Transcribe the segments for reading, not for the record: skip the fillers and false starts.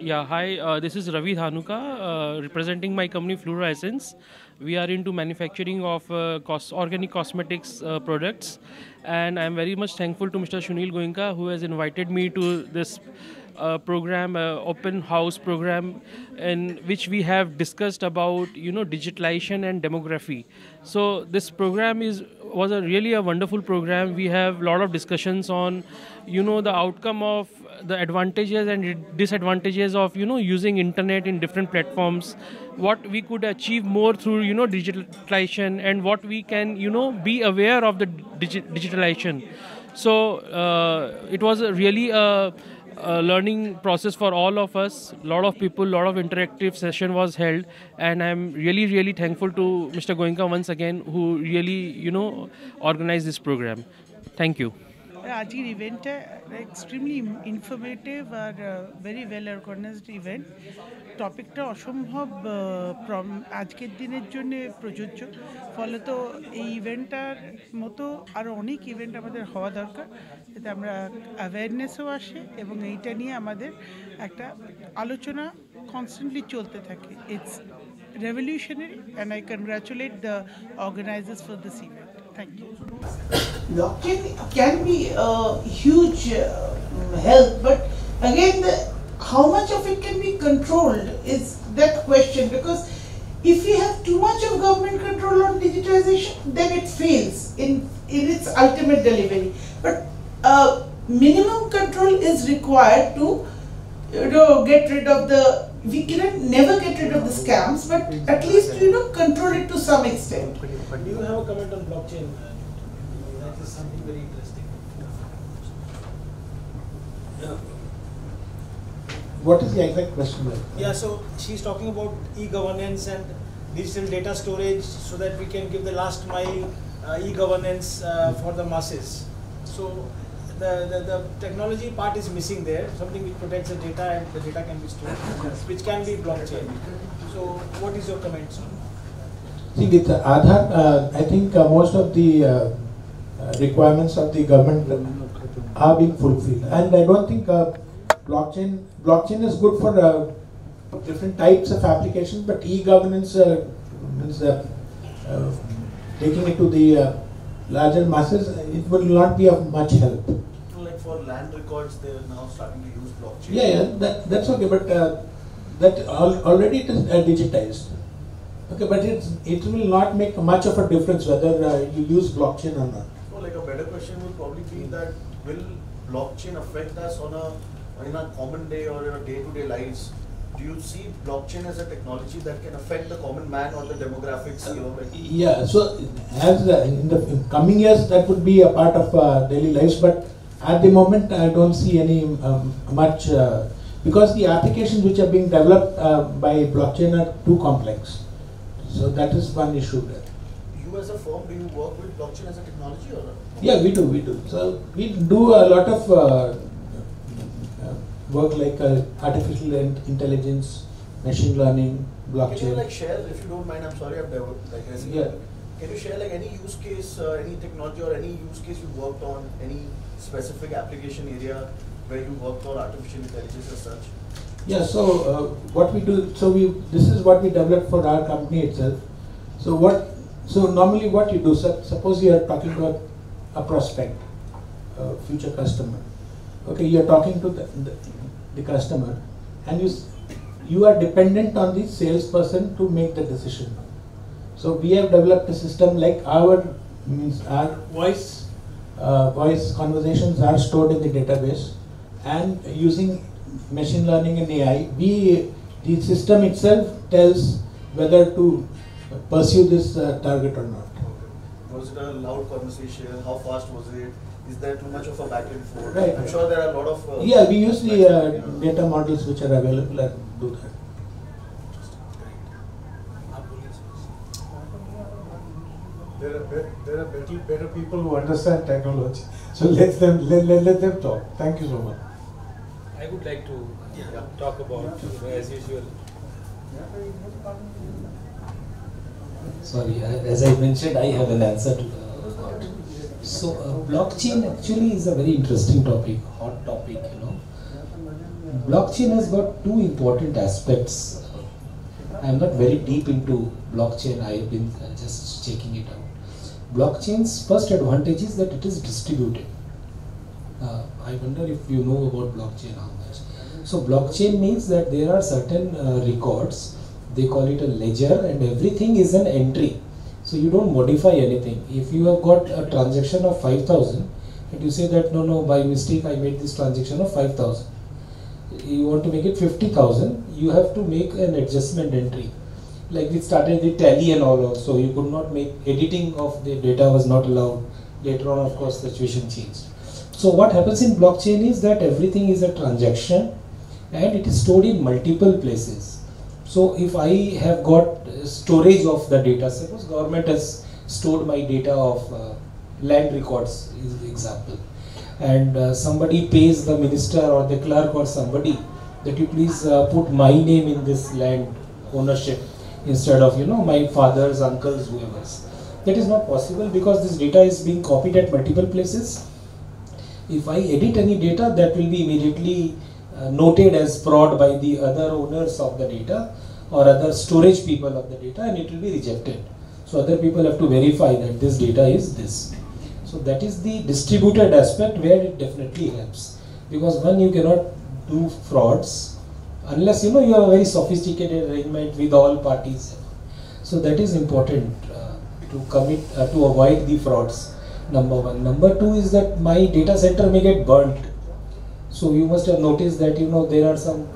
Yeah, hi, this is Ravi Dhanuka, representing my company Fluorescence. We are into manufacturing of organic cosmetics products, and I'm very much thankful to Mr. Shunil Goenka, who has invited me to this program, open house program, in which we have discussed about digitalization and demography. So this program was a really a wonderful program. We have a lot of discussions on the outcome of the advantages and disadvantages of using internet in different platforms, what we could achieve more through digitalization, and what we can be aware of the digitalization. So it was really a learning process for all of us. A lot of people, lot of interactive session was held, and I'm really thankful to Mr. Goenka once again, who really organized this program. Thank you. আজকের ইভেন্টটা extremely informative আর very well organised event. টপিকটা অসম্ভব আজকের দিনের জন্য প্রযোজ্য। ফলত এই ইভেন্টটার মতো আরও অনেক ইভেন্ট আমাদের হওয়া দরকার, যাতে আমরা অ্যাওয়ারনেসও আসে এবং এইটা নিয়ে আমাদের একটা আলোচনা কনস্ট্যান্টলি চলতে থাকে। It's revolutionary, and I congratulate the organizers for this event. Thank you. Blockchain can be a huge help, but again, how much of it can be controlled is that question, because if we have too much of government control on digitization, then it fails in its ultimate delivery. But minimum control is required to get rid of we can never get rid of the scams, but at least control it to some extent. Do you have a comment on blockchain? That is something very interesting. What is the exact question? Yeah, so she's talking about e-governance and digital data storage, so that we can give the last mile e-governance for the masses. So the technology part is missing there, something which protects the data and the data can be stored, which can be blockchain. So what is your comments on? See, with Aadhaar, I think most of the requirements of the government are being fulfilled, and I don't think blockchain is good for different types of applications, but e-governance means taking it to the larger masses, it will not be of much help. Like for land records, they are now starting to use blockchain. Yeah, that's okay, but that already it is digitized. Okay, but it will not make much of a difference whether you use blockchain or not. So like a better question would probably be that, will blockchain affect us in a common day or in our day-to-day lives? Do you see blockchain as a technology that can affect the common man or the demographics? Yeah, so as in the coming years, that would be a part of daily lives, but at the moment I don't see any much because the applications which are being developed by blockchain are too complex. So that is one issue there. You as a firm, do you work with blockchain as a technology or not? Yeah, we do. So we do a lot of work like artificial intelligence, machine learning, blockchain. Can you share, if you don't mind, I'm sorry I've digressed. Yeah. Can you share any use case, any technology or any use case you worked on, any specific application area where you worked on artificial intelligence as such? Yeah, so what we do, this is what we developed for our company itself. So normally what you do, suppose you are talking about a prospect, a future customer. Okay, you are talking to the customer, and you are dependent on the salesperson to make the decision. So we have developed a system like our voice conversations are stored in the database, and using machine learning and AI, the system itself tells whether to pursue this target or not. Was it a loud conversation? How fast was it? Is there too much of a back and forth? Right. I'm sure there are a lot of... yeah, we use the data models which are available and do that. There are better people who understand technology. So let them talk. Thank you so much. I would like to talk about, as usual. Sorry, as I mentioned, I have an answer to that. So blockchain actually is a very interesting topic, hot topic, blockchain has got two important aspects. I am not very deep into blockchain. I have been just checking it out. Blockchain's first advantage is that it is distributed. I wonder if you know about blockchain how much. So blockchain means that there are certain records. They call it a ledger, and everything is an entry. So you don't modify anything. If you have got a transaction of 5,000 and you say that no, by mistake I made this transaction of 5,000. You want to make it 50,000, you have to make an adjustment entry. Like we started the tally and all also, you could not make editing of the data was not allowed. Later on, of course, the situation changed. So what happens in blockchain is that everything is a transaction and it is stored in multiple places. So if I have got storage of the data, suppose government has stored my data of land records is the example, and somebody pays the minister or the clerk or somebody that you please put my name in this land ownership instead of my father's, uncle's, whoever's. That is not possible because this data is being copied at multiple places. If I edit any data, that will be immediately noted as fraud by the other owners of the data or other storage people of the data, and it will be rejected. So other people have to verify that this data is this. So that is the distributed aspect where it definitely helps, because one, you cannot do frauds unless you have a very sophisticated arrangement with all parties. So that is important to avoid the frauds. Number one. Number two is that my data center may get burnt. So you must have noticed that there are some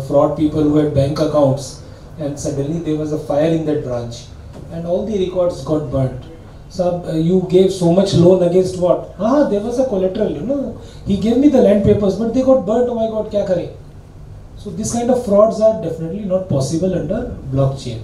fraud people who had bank accounts and suddenly there was a fire in that branch and all the records got burnt. So you gave so much loan against what? There was a collateral, he gave me the land papers but they got burnt, oh my god, kya kare? So this kind of frauds are definitely not possible under blockchain.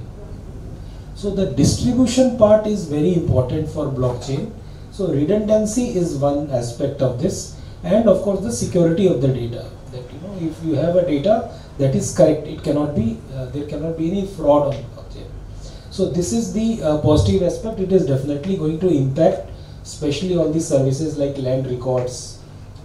So the distribution part is very important for blockchain. So redundancy is one aspect of this, and of course the security of the data. That if you have a data that is correct, it cannot be there cannot be any fraud on blockchain. So this is the positive aspect. It is definitely going to impact, especially on the services like land records.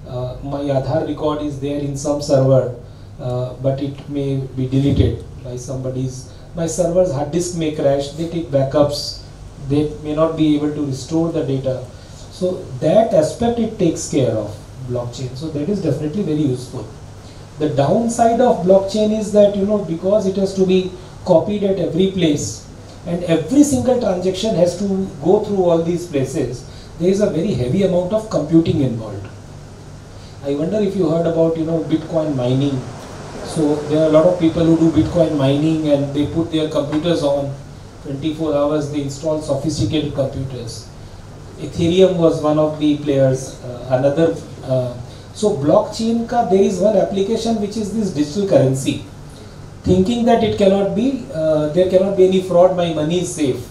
My Aadhaar record is there in some server, but it may be deleted by somebody's. My server's hard disk may crash. They take backups. They may not be able to restore the data. So that aspect it takes care of blockchain. So that is definitely very useful. The downside of blockchain is that because it has to be copied at every place and every single transaction has to go through all these places, there is a very heavy amount of computing involved. I wonder if you heard about Bitcoin mining. So there are a lot of people who do Bitcoin mining and they put their computers on 24 hours. They install sophisticated computers. Ethereum was one of the players. So blockchain there is one application which is this digital currency. Thinking that it cannot be, there cannot be any fraud, my money is safe.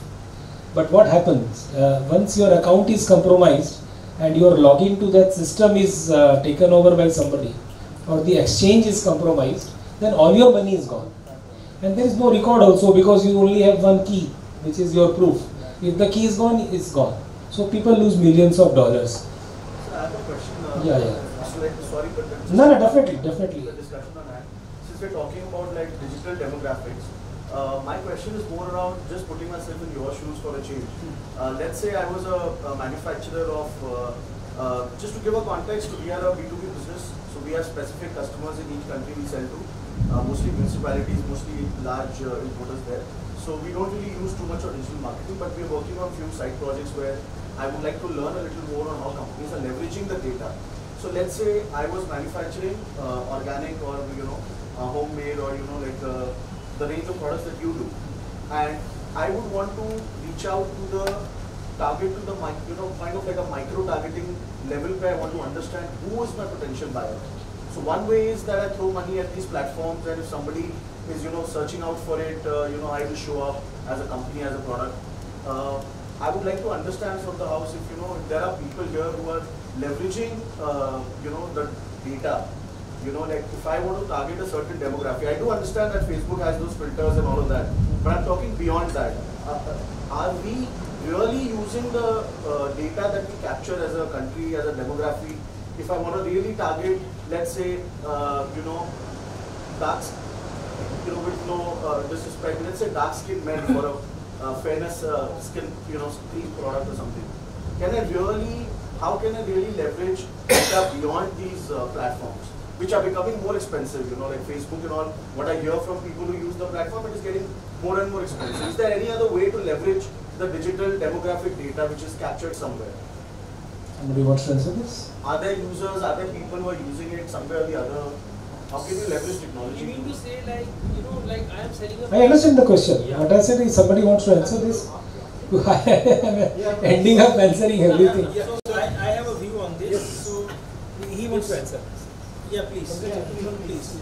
But what happens? Once your account is compromised and your login to that system is taken over by somebody, or the exchange is compromised, then all your money is gone. And there is no record also because you only have one key, which is your proof. If the key is gone, it's gone. So people lose millions of dollars. So I have a question. Sorry, but no, definitely. The discussion on that. Since we're talking about like digital demographics, my question is more around just putting myself in your shoes for a change. Let's say I was a manufacturer of, just to give a context, we are a B2B business, so we have specific customers in each country we sell to, mostly municipalities, mostly large importers there. So we don't really use too much of digital marketing, but we're working on a few side projects where I would like to learn a little more on how companies are leveraging the data. So let's say I was manufacturing organic or homemade or the range of products that you do, and I would want to reach out to the target to the kind of like a micro targeting level where I want to understand who is my potential buyer. So one way is that I throw money at these platforms, and if somebody is searching out for it, I will show up as a company, as a product. I would like to understand from the house if there are people here who are leveraging the data. Like if I want to target a certain demography, I do understand that Facebook has those filters and all of that, but I'm talking beyond that. Are we really using the data that we capture as a country, as a demography? If I want to really target, let's say, dark, with no disrespect, let's say dark-skinned men for a fairness skin, cream product or something. How can I really leverage data beyond these platforms, which are becoming more expensive, like Facebook and all? What I hear from people who use the platform, it is getting more and more expensive. Is there any other way to leverage the digital demographic data which is captured somewhere? Somebody wants to answer this? Are there users, are there people who are using it somewhere or the other? How can you leverage technology? You mean to say like I am selling a... I understand the question. Yeah. What I said is somebody wants to answer this. Ending up answering everything. Yeah. So I have a view on this. Yes. So he wants to answer. Yeah, please. Please.